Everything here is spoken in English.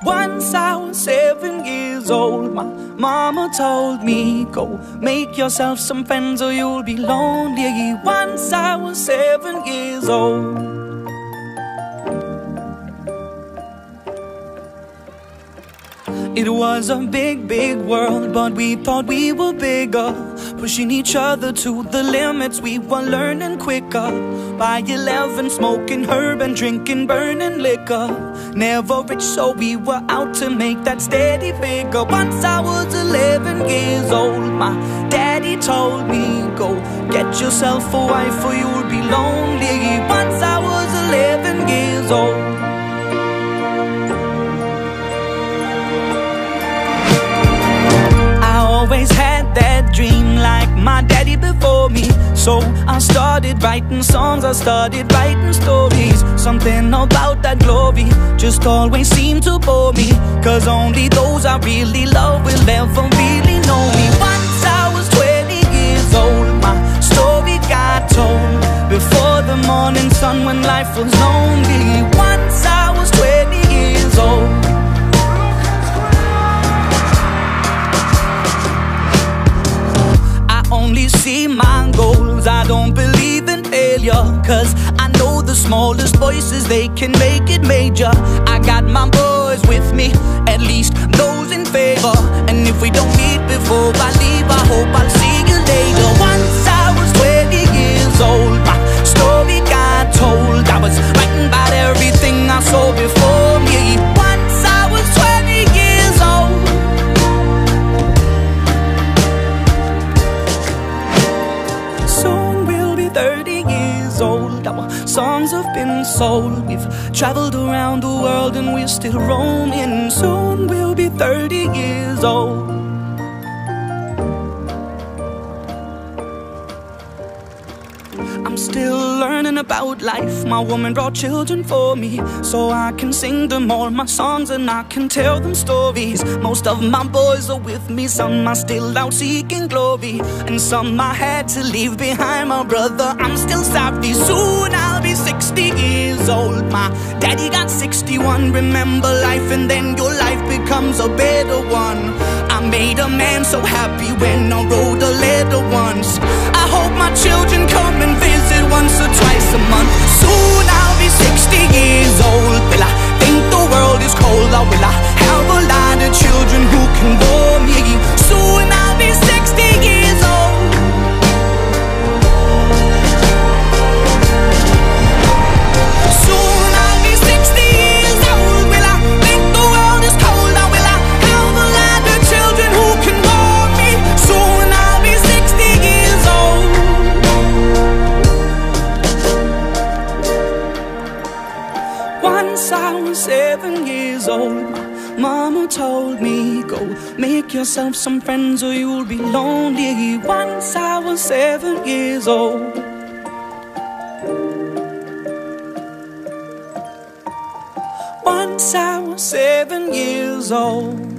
Once I was 7 years old, my mama told me, go make yourself some friends or you'll be lonely. Once I was 7 years old. It was a big, big world, but we thought we were bigger, pushing each other to the limits. We were learning quicker. By 11, smoking herb and drinking burning liquor. Never rich, so we were out to make that steady figure. Once I was 11 years old, my daddy told me, go get yourself a wife or you'll be lonely. Once I was 11 years old. Always had that dream like my daddy before me. So I started writing songs, I started writing stories. Something about that glory just always seemed to bore me, 'cause only those I really love will ever really know me. Once I was 20 years old, my story got told before the morning sun when life was lonely. Once I was 20 years old. Only see my goals, I don't believe in failure, 'cause I know the smallest voices, they can make it major. I got my boys with me, at least those in favor. And if we don't meet before I leave, I hope I'll see you later. Once I was 20 years old, my story got told. I was writing about everything I saw before me. Once I was 20 years old. Old. Our songs have been sold. We've traveled around the world and we're still roaming. Soon we'll be 30 years old. I'm still learning about life. My woman brought children for me, so I can sing them all my songs and I can tell them stories. Most of my boys are with me, some are still out seeking glory, and some I had to leave behind. My brother, I'm still sorry. Soon I'll be 60 years old. My daddy got 61. Remember life and then your life becomes a better one. I made a man so happy when I wrote a letter once. I hope my children come and visit once or twice a month. Soon I'll be 60 years old. Will I think the world is cold, or will I have a lot of children who can bore me? Soon I'll be 60 years old. Soon I'll be 60 years old. Will I think the world is cold, or will I have a lot of children who can bore me? Soon I'll be 60 years old. Once I was 7 years old, my mama told me, go make yourself some friends or you'll be lonely. Once I was 7 years old. Once I was 7 years old.